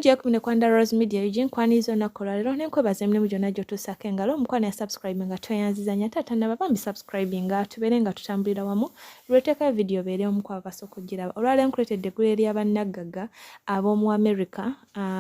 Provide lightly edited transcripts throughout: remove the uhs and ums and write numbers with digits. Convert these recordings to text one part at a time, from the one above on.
Mulungi yakumine kwanda Rose Media Eugene kwanizo nakola lero nenkwebaza emirimu gyonna gy'otuusako engalo omukwana ya subscribe nga tweyanzizanya tata nabambi subscribe nga tubeere nga tutambulira wamu lweteka video beere omukwa basoko giraba olwale nkuletedde eggulu ery'abannaggaga ab'omu America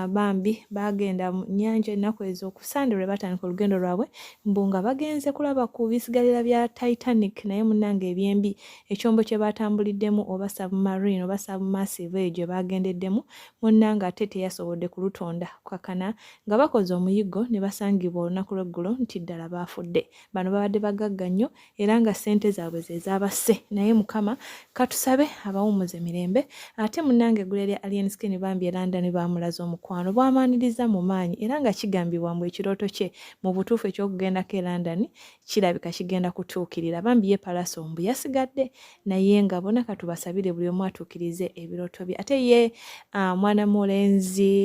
bambi bagenda mu nyanja ennaku ez'okusande lwe batandika olugendo lwabwe mbunga bagenze kulaba ku bisigalira bya Titanic naye munnange ebyembi ekyombo kye batambuliddemu oba submarine oba submersive gye bagendeddemu munnanga ate teyasobodde ku lutonda kakana nga bakoze omuyiggo ne basangibwa olunaku lw'eggulo nti ddala baafudde bano babadde bagagga nnyo era nga ssente zaabwe ze zaabasse naye mukama katusabe abawumuze mirembe ate munnanga eggulu erya alien skin bambi London baamulaza omukwano Bamwaniliza mu maanyi era nga kigambibwa mbu ekirooto kye mu butuufu ekyokugendako e London kirabika kigenda kutuukirira bambi ye palaso mbu yasigadde naye nga bona katubasabire buli omu atuukirize ebirooto bye ate ye mwana mulenzi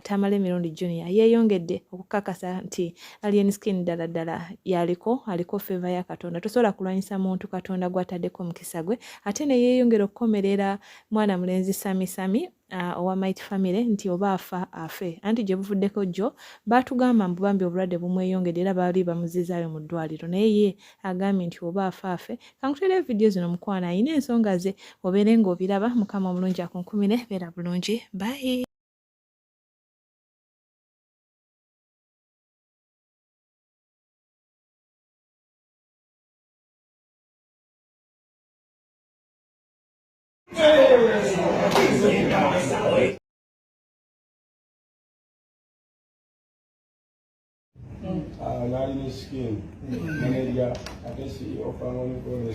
Tamale Mirundi Junior yeeyongedde okukakasa nti alien skin ddala aliko favor ya Katonda tosobola kulwanyisa muntu Katonda gw'ataddeko mukisa gwe ate ne yeeyongera okukomerera mwana mulenzi Sami owa Might Family nti oba afe anti gye buvuddeko jjo baatugamba mbu bambi obulwadde bumweyongedde era baali bamuzizaayo mu ddwaliro naye ye agambye nti oba afe kankutere video zino mukwana ayina ensonga ze obeere ng'obiraba mukama omulungi akunkumire beera bulungi bye. Nali skin manager atesi ofanga mukole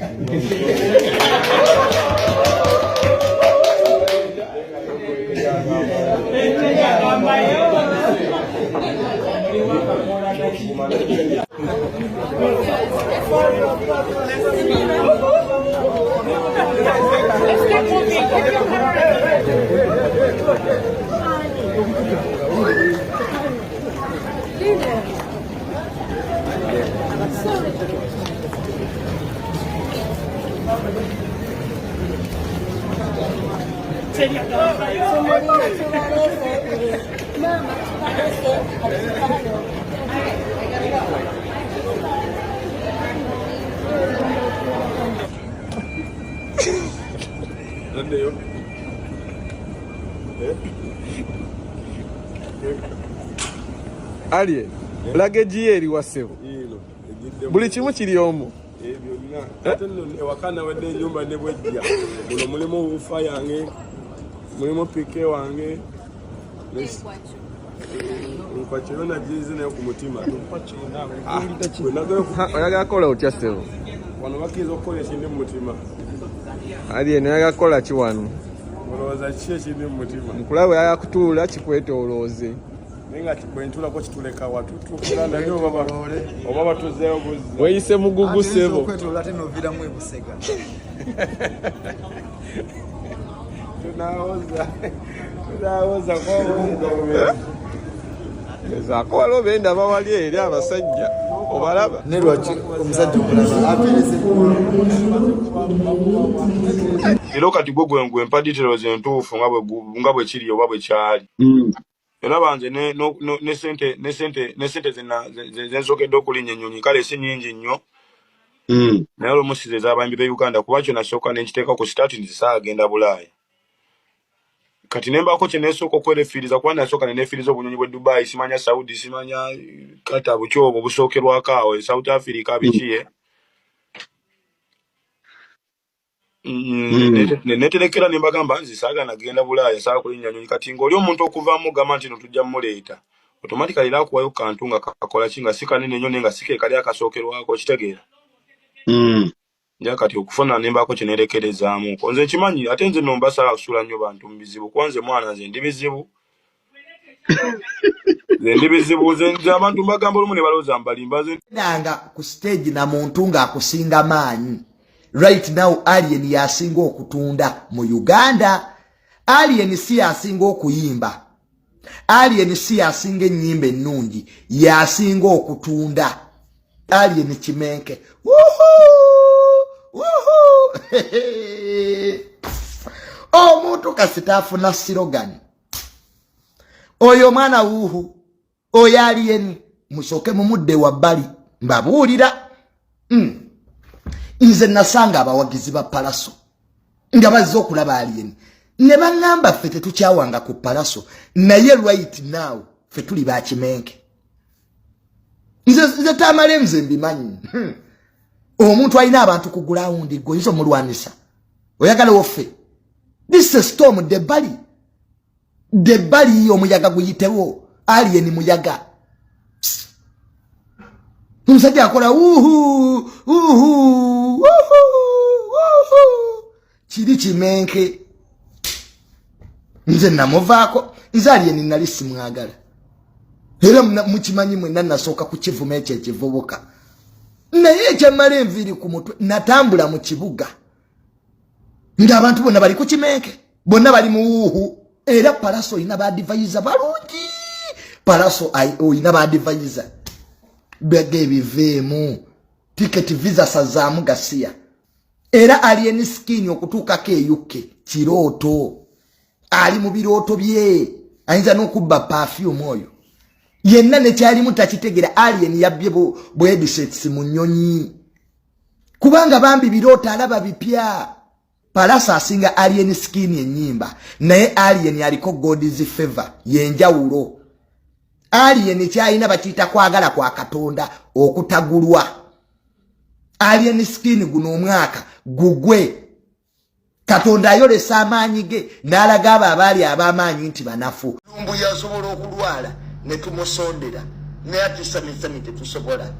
Aliye, luggage ye eri wasebo. Buli kimu kiri omwo. Ate nno ewakana wadde ennyumba ne bwejja. Muno mulimu ufa yange, mulimu pike wange. Nkwacho yona jizi nayo ku mutima. Oyagala kola otya sebo? Wano bakiza okukola ekindi mu mutima. Aliye noyagala kola ki wano? Olowooza ki ekindi mu mutima? Nkulaba oyagala kutuula kikwetoolooze. Nenga kikwentula ko kituleka watutukira nayo oba batuzeeyo buzzi. Weyise mugugu sebo. Okwetola ate noviramu ebusega. Tunawoza kwa mungu. Ezako waliwo benda bawali eri abasajja obalaba Ne lwaki omusajja omulala apireze era kati gwe empaditiro zentuufu nga bwe kiri oba bwe kyali era banze ne sente zensokedde okulinnya ennyonyi kale si nnyingi nnyo naye olwomusiza ez'abayimbi b'e Uganda kuba kyo nasooka nenkiteeka ku sitaati nzisaagenda Bulaaya kati nembaako kye neesooka okwerefiiriza kuba nasooka nenefiiriza obunyonyi bwe Dubai simanya Saudi simanya kata bukyobo busookerwako awo South Africa bikiye neterekera nembagamba nzisaagana genda Bulaaya saala kulinnya nyonyi kati ng'oli omuntu okuvaamu gamba nti no tujja muleeta automatically era akuwayo kantu nga kakola ki nga si kanene nnyo naye nga si ke kali akasookerwako kitegeera nja kati okufuna nembaako kye neerekerezaamu nze nkimanyi ate nze nno mbasala kusula nnyo bantu mu bizibu kuba nze mwana nze ndi bizibu nze abantu mbagamba olumu ne balowooza mbalimba nanga ku stage na muntu ng'akusinga maanyi right now alien yasinga okutunda mu Uganda alien si yasinga okuyimba alien si yasinga ennyimba ennungi yasinga okutunda alien kimenke omuntu kasita afuna slogan oyo mwana wuhu oyo alien musoke mumudde wabbali mbabuulira. Nze nasanga abawagizi ba Palaso nga bazze okulaba alien ne bangamba ffe tetukyawanga ku Palaso naye right now ffe tuli bakimenke. Nze tamale nze mbimanyi. Omuntu alina abantu ku ground goyizo mulwanisa oyagala woffe. This is a storm de bali omuyaga guyitewo alien muyaga. Musajja akola uhu kiri kimenke. Nze namuvaako nze alien nali simwagala era mukimanyi mwenna nasooka ku kivume ekyo ekivubuka naye ekyamala enviiri ku mutwe natambula mu kibuga ng'abantu bonna bali ku kimenke bonna bali mu uhu. Era Palaso oyina baadivaiza balungi. Palaso oyina baadivaiza bege ebiveemu ticket visa sazaamu gasiya. Era alien skin okutuukako eyukke kirooto ali mu birooto bye ayinza n'okubba perfume oyo yenna nekyalimu takitegera. Alien yabbye bwedisets mu nnyonyi kubanga bambi birooto alaba bipya. Palaso asinga alien skin enyimba naye alien aliko God's favor yenjawulo. Alien kyalina bakiyita kwagala kwa Katonda okutagulwa. Alien skin guno omwaka gugwe Katonda ayolesa amaanyi ge n'alaga abo abaali ab'amaanyi nti banafu. Lumbu yasobola okulwala ne tumusondera naye atusamizami tetusobola.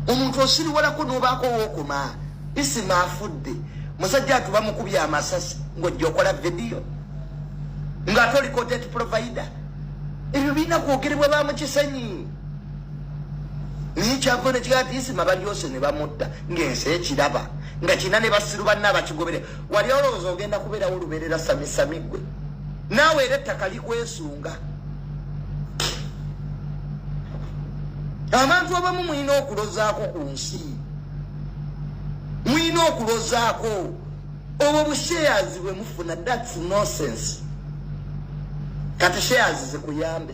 Omuntu osiriwalako n'obaako wookoma isima afudde musajja atuba mukubya amasasi ng'ojja okola video ng'ate oli content provider. Ebyo birina kwogerebwa ba mu kisenyi. Naye kyava ne kigaa isima balyose ne bamutta ng'ensi ekiraba nga kina ne basiru banna bakigobere. Wali olowooza ogenda kubeerawo olubeerera samisami gwe naawe era ettaka likwesunga. Abantu abamu mulina okulozaako ku nsi. Mulina okulozaako obwo bushares bwe mufuna. That's nonsense. Kati shares zikuyambe.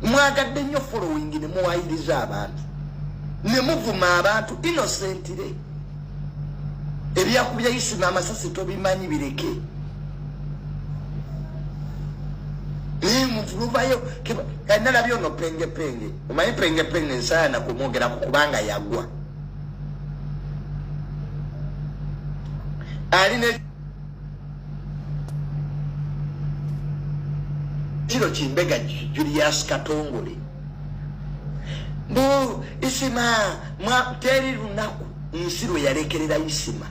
Mwagadde nnyo following ne muwayiriza abantu ne muvuma abantu innocently. Ebyakubya isima amasasi tobimanyi bireke. Muntu luvayo kanalabyo no penge omanyi penge sana kumwogera kubanga yagwa. Aline kiro kimbega Julius Katongole isima teri lunaku nsiro yalekerera isima